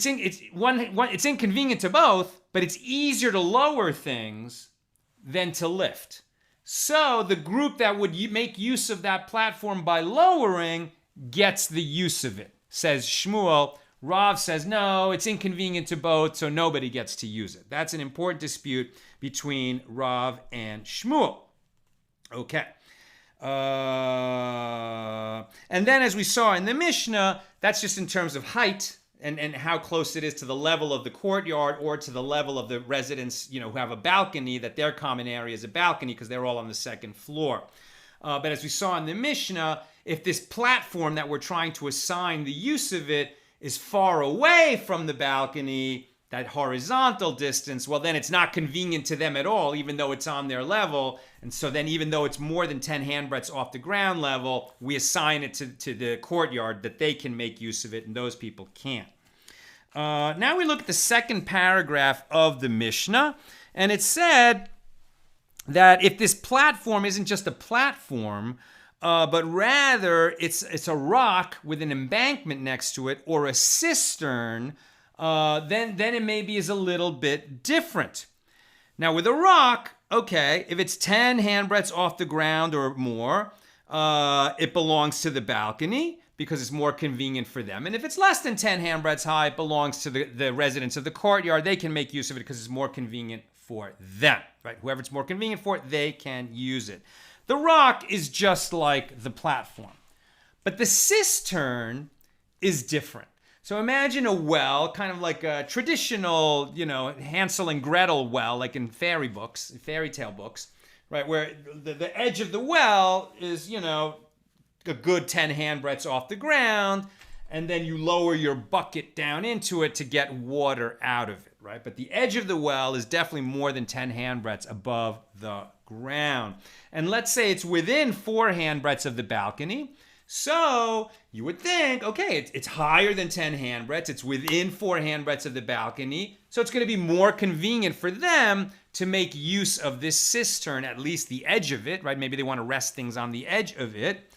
inconvenient to both, but it's easier to lower things than to lift. So the group that would make use of that platform by lowering gets the use of it, says Shmuel. Rav says, no, it's inconvenient to both, so nobody gets to use it. That's an important dispute between Rav and Shmuel. Okay. And then as we saw in the Mishna, that's just in terms of height. And how close it is to the level of the courtyard or to the level of the residents, who have a balcony, that their common area is a balcony because they're all on the second floor. But as we saw in the Mishnah, if this platform that we're trying to assign the use of it is far away from the balcony, that horizontal distance, well, then it's not convenient to them at all, even though it's on their level. And so then even though it's more than 10 handbreadths off the ground level, we assign it to the courtyard that they can make use of it, and those people can't. Now we look at the second paragraph of the Mishnah, and it said that if this platform isn't just a platform, but rather it's a rock with an embankment next to it or a cistern, then it maybe is a little bit different. Now with a rock, okay, if it's 10 handbreadths off the ground or more, it belongs to the balcony because it's more convenient for them. And if it's less than 10 handbreadths high, it belongs to the residents of the courtyard. They can make use of it because it's more convenient for them, right? Whoever it's more convenient for, they can use it. The rock is just like the platform, but the cistern is different. So imagine a well, kind of like a traditional, Hansel and Gretel well, like in fairy tale books, right? Where the edge of the well is, a good 10 handbreadths off the ground, and then you lower your bucket down into it to get water out of it, right? But the edge of the well is definitely more than 10 handbreadths above the ground. And let's say it's within 4 handbreadths of the balcony. So you would think, okay, it's higher than 10 handbreadths. It's within 4 handbreadths of the balcony. So it's going to be more convenient for them to make use of this cistern, at least the edge of it, right? Maybe they want to rest things on the edge of it.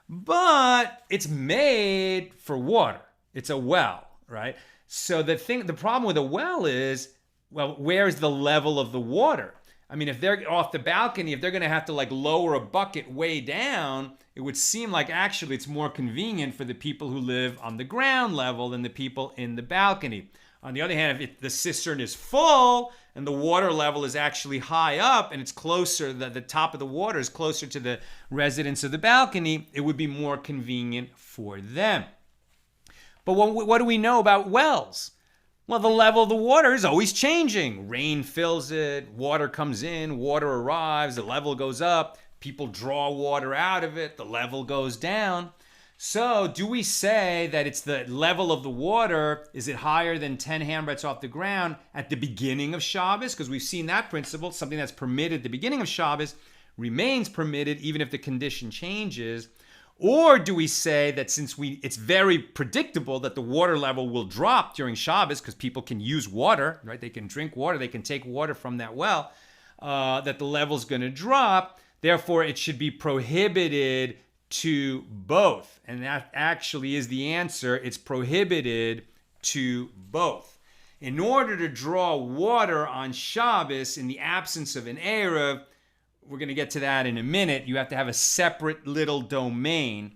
But it's made for water. It's a well, right? So the problem with a well is well, where is the level of the water? I mean, if they're off the balcony, if they're going to have to like lower a bucket way down, it would seem like actually it's more convenient for the people who live on the ground level than the people in the balcony. On the other hand, if the cistern is full and the water level is actually high up and it's closer, the top of the water is closer to the residents of the balcony, it would be more convenient for them. But what do we know about wells? Well, the level of the water is always changing. Rain fills it, water comes in, water arrives, the level goes up, people draw water out of it, the level goes down. So do we say that it's the level of the water, is it higher than 10 handbreadths off the ground at the beginning of Shabbos? Because we've seen that principle, something that's permitted at the beginning of Shabbos remains permitted even if the condition changes. Or do we say that since it's very predictable that the water level will drop during Shabbos because people can use water, right? They can drink water, they can take water from that well, that the level's going to drop. Therefore, it should be prohibited to both. And that actually is the answer. It's prohibited to both. In order to draw water on Shabbos in the absence of an eruv, we're going to get to that in a minute, you have to have a separate little domain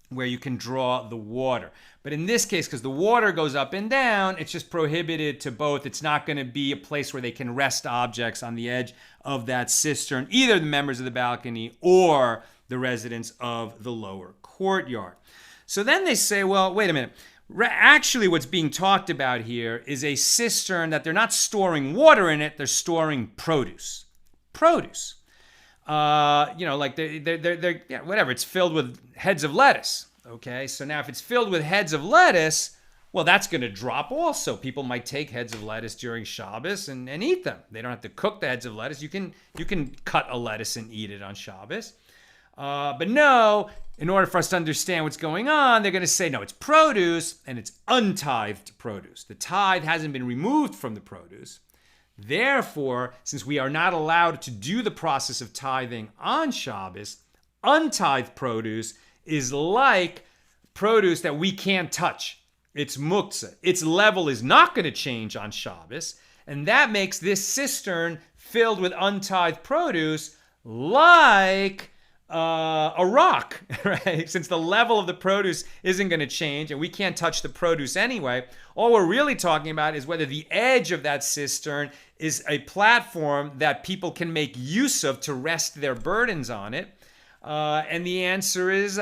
where you can draw the water. But in this case, because the water goes up and down, it's just prohibited to both. It's not going to be a place where they can rest objects on the edge of that cistern, either the members of the balcony or the residents of the lower courtyard. So then they say, well, wait a minute. Actually, what's being talked about here is a cistern that they're not storing water in it, they're storing produce. Produce. Like they're whatever. It's filled with heads of lettuce. Okay, so now if it's filled with heads of lettuce, well, that's going to drop also. People might take heads of lettuce during Shabbos and eat them. They don't have to cook the heads of lettuce. You can cut a lettuce and eat it on Shabbos. But no, in order for us to understand what's going on, they're going to say, no, it's produce and it's untithed produce. The tithe hasn't been removed from the produce. Therefore, since we are not allowed to do the process of tithing on Shabbos, untithed produce is like produce that we can't touch. It's muktzah. Its level is not going to change on Shabbos, and that makes this cistern filled with untithed produce like a rock, right? Since the level of the produce isn't going to change and we can't touch the produce anyway, all we're really talking about is whether the edge of that cistern is a platform that people can make use of to rest their burdens on it. And the answer is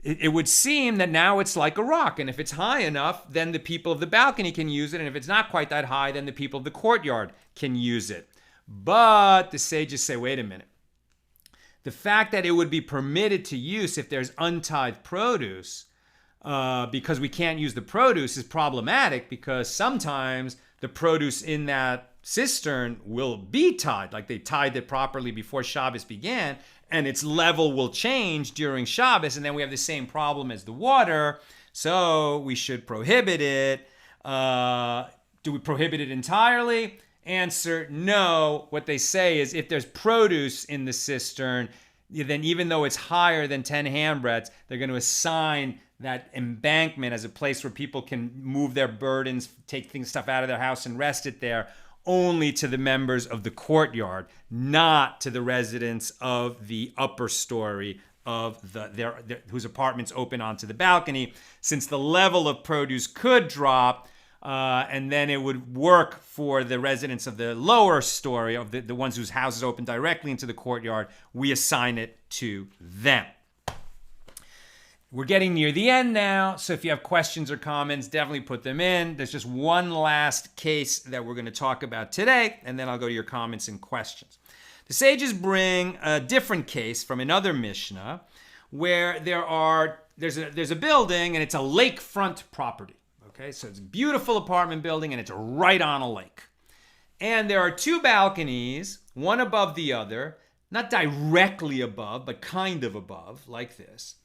it would seem that now it's like a rock. And if it's high enough, then the people of the balcony can use it. And if it's not quite that high, then the people of the courtyard can use it. But the sages say, wait a minute. The fact that it would be permitted to use if there's untithed produce, because we can't use the produce, is problematic because sometimes the produce in that cistern will be tithed, like they tithed it properly before Shabbos began, and its level will change during Shabbos, and then we have the same problem as the water, so we should prohibit it. Do we prohibit it entirely? Answer, no. What they say is if there's produce in the cistern, then even though it's higher than 10 handbreadths, they're going to assign that embankment as a place where people can move their burdens, take stuff out of their house and rest it there, only to the members of the courtyard, not to the residents of the upper story of whose apartments open onto the balcony, since the level of produce could drop. And then it would work for the residents of the lower story, of the ones whose houses open directly into the courtyard. We assign it to them. We're getting near the end now, so if you have questions or comments, definitely put them in. There's just one last case that we're going to talk about today, and then I'll go to your comments and questions. The sages bring a different case from another Mishna, where there's a building and it's a lakefront property. Okay, so it's a beautiful apartment building and it's right on a lake. And there are two balconies, one above the other, not directly above, but kind of above, like this.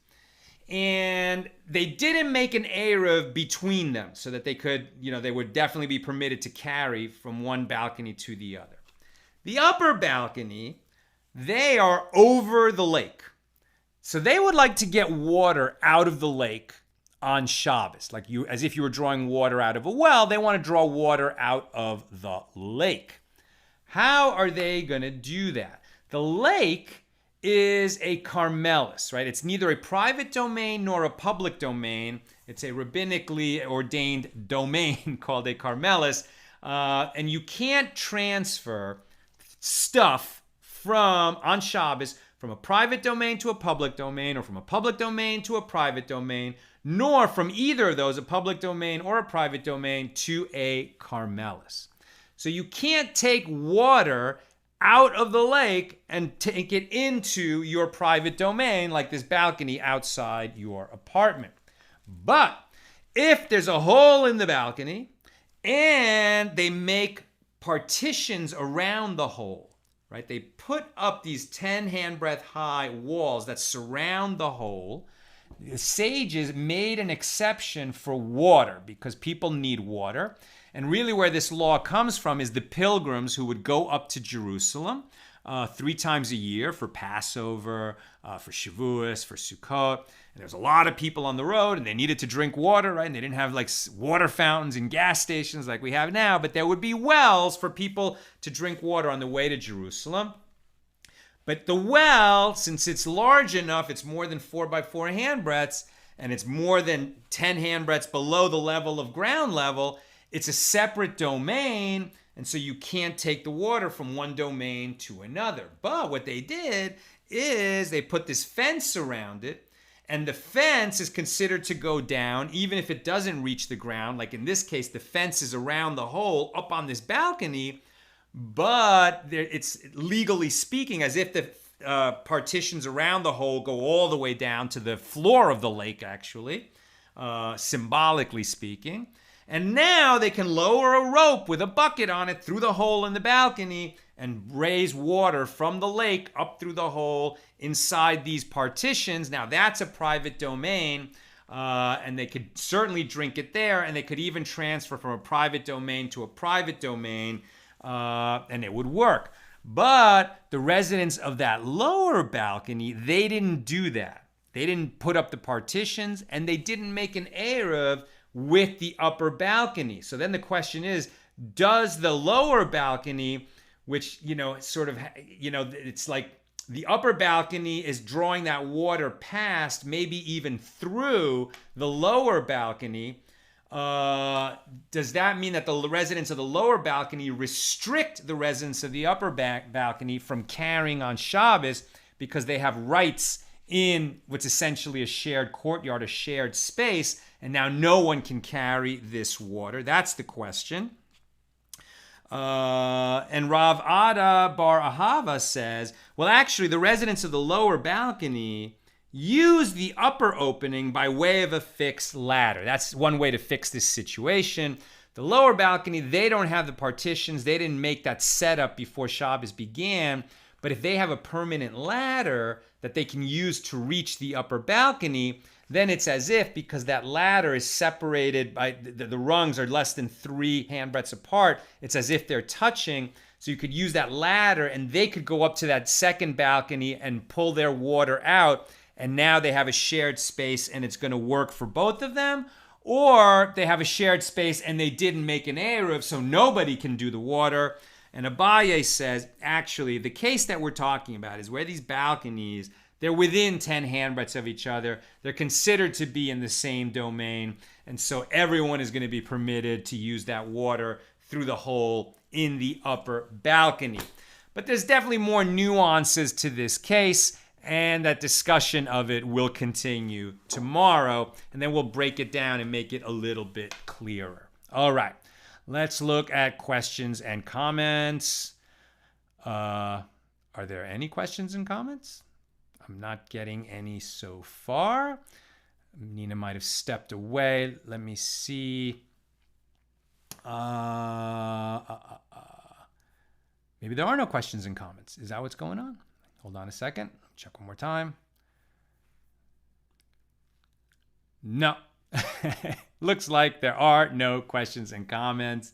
And they didn't make an eruv between them so that they could, they would definitely be permitted to carry from one balcony to the other. The upper balcony, they are over the lake. So they would like to get water out of the lake on Shabbos. Like as if you were drawing water out of a well, they want to draw water out of the lake. How are they going to do that? The lake is a carmelis, right? It's neither a private domain nor a public domain. It's a rabbinically ordained domain called a carmelis. And you can't transfer stuff on Shabbos from a private domain to a public domain, or from a public domain to a private domain, nor from either of those, a public domain or a private domain, to a carmelis. So you can't take water out of the lake and take it into your private domain, like this balcony outside your apartment. But if there's a hole in the balcony and they make partitions around the hole, right? They put up these 10 handbreadth high walls that surround the hole. The sages made an exception for water because people need water. And really where this law comes from is the pilgrims who would go up to Jerusalem 3 times a year for Passover, for Shavuos, for Sukkot. And there's a lot of people on the road and they needed to drink water, right? And they didn't have like water fountains and gas stations like we have now, but there would be wells for people to drink water on the way to Jerusalem. But the well, since it's large enough, it's more than 4 by 4 handbreadths, and it's more than 10 handbreadths below the level of ground level, it's a separate domain, and so you can't take the water from one domain to another. But what they did is they put this fence around it, and the fence is considered to go down even if it doesn't reach the ground. Like in this case, the fence is around the hole up on this balcony, but it's legally speaking as if the partitions around the hole go all the way down to the floor of the lake, actually, symbolically speaking. And now they can lower a rope with a bucket on it through the hole in the balcony and raise water from the lake up through the hole inside these partitions. Now that's a private domain, and they could certainly drink it there, and they could even transfer from a private domain to a private domain, and it would work. But the residents of that lower balcony, they didn't do that. They didn't put up the partitions, and they didn't make an eruv with the upper balcony. So then the question is, does the lower balcony, which, it's like the upper balcony is drawing that water past, maybe even through the lower balcony, does that mean that the residents of the lower balcony restrict the residents of the upper balcony from carrying on Shabbos because they have rights in what's essentially a shared courtyard, a shared space, and now no one can carry this water? That's the question. And Rav Ada Bar Ahava says, well, actually, the residents of the lower balcony use the upper opening by way of a fixed ladder. That's one way to fix this situation. The lower balcony, they don't have the partitions. They didn't make that setup before Shabbos began. But if they have a permanent ladder that they can use to reach the upper balcony, then it's as if, because that ladder is separated by, the rungs are less than 3 handbreadths apart, it's as if they're touching. So you could use that ladder and they could go up to that second balcony and pull their water out. And now they have a shared space and it's going to work for both of them. Or they have a shared space and they didn't make an eruv, so nobody can do the water. And Abaye says, actually, the case that we're talking about is where these balconies, they're within 10 handbreadths of each other. They're considered to be in the same domain. And so everyone is going to be permitted to use that water through the hole in the upper balcony. But there's definitely more nuances to this case, and that discussion of it will continue tomorrow. And then we'll break it down and make it a little bit clearer. All right. Let's look at questions and comments. Are there any questions and comments? I'm not getting any so far. Nina might have stepped away. Let me see. Maybe there are no questions and comments. Is that what's going on? Hold on a second. Check one more time. No. Looks like there are no questions and comments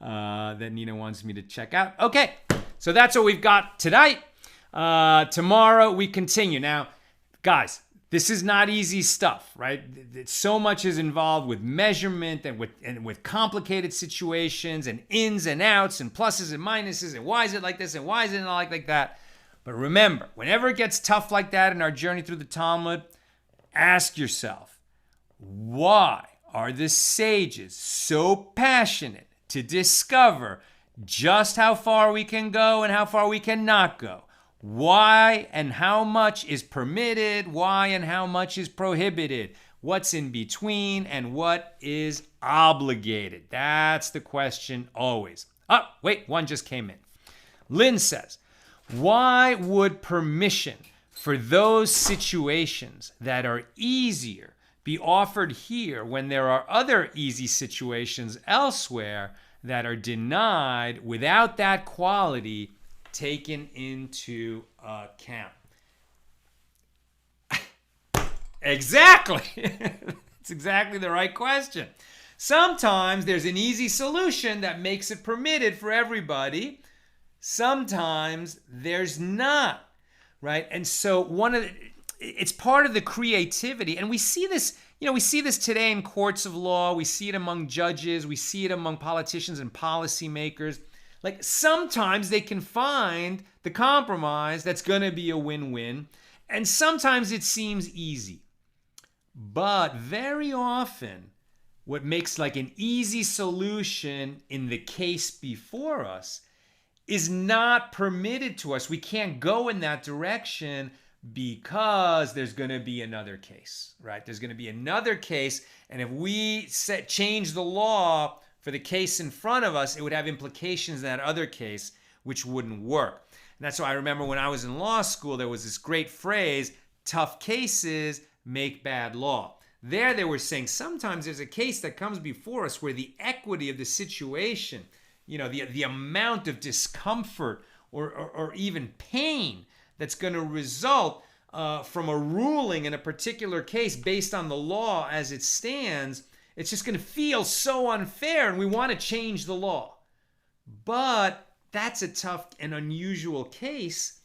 that Nina wants me to check out. Okay, so that's what we've got tonight. Tomorrow we continue. Now, guys, This is not easy stuff, right? So much is involved with measurement and with complicated situations and ins and outs and pluses and minuses and why is it like this and why is it not like that. But remember, whenever it gets tough like that in our journey through the Talmud, ask yourself, why are the sages so passionate to discover just how far we can go and how far we cannot go? Why and how much is permitted? Why and how much is prohibited? What's in between and what is obligated? That's the question always. Oh, wait, one just came in. Lynn says, why would permission for those situations that are easier be offered here when there are other easy situations elsewhere that are denied without that quality taken into account? Exactly. It's exactly the right question. Sometimes there's an easy solution that makes it permitted for everybody. Sometimes there's not, right? And so it's part of the creativity. And we see this, we see this today in courts of law. We see it among judges. We see it among politicians and policymakers. Like sometimes they can find the compromise that's going to be a win-win, and sometimes it seems easy. But very often, what makes like an easy solution in the case before us is not permitted to us. We can't go in that direction because there's going to be another case, right? There's going to be another case, and if we change the law for the case in front of us, it would have implications in that other case, which wouldn't work. And that's why I remember when I was in law school, there was this great phrase, tough cases make bad law. There they were saying sometimes there's a case that comes before us where the equity of the situation, the amount of discomfort or even pain that's going to result from a ruling in a particular case based on the law as it stands, it's just going to feel so unfair, and we want to change the law. But that's a tough and unusual case.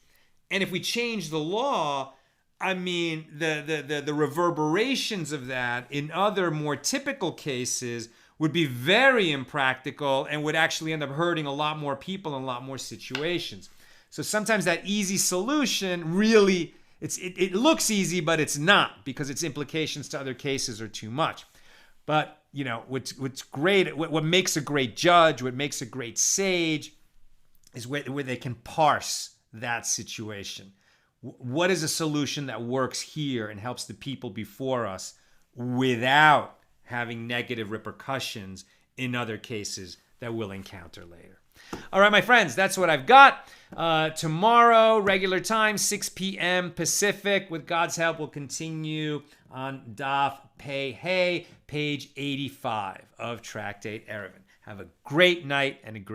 And if we change the law, I mean, the reverberations of that in other more typical cases would be very impractical and would actually end up hurting a lot more people in a lot more situations. So sometimes that easy solution really, it looks easy, but it's not, because its implications to other cases are too much. But, what's great, what makes a great judge, what makes a great sage is where they can parse that situation. What is a solution that works here and helps the people before us without having negative repercussions in other cases that we'll encounter later? All right, my friends, that's what I've got. Tomorrow, regular time, 6 p.m. Pacific. With God's help, we'll continue on Daf Pei Hey, page 85 of Tractate Eruvin. Have a great night and a great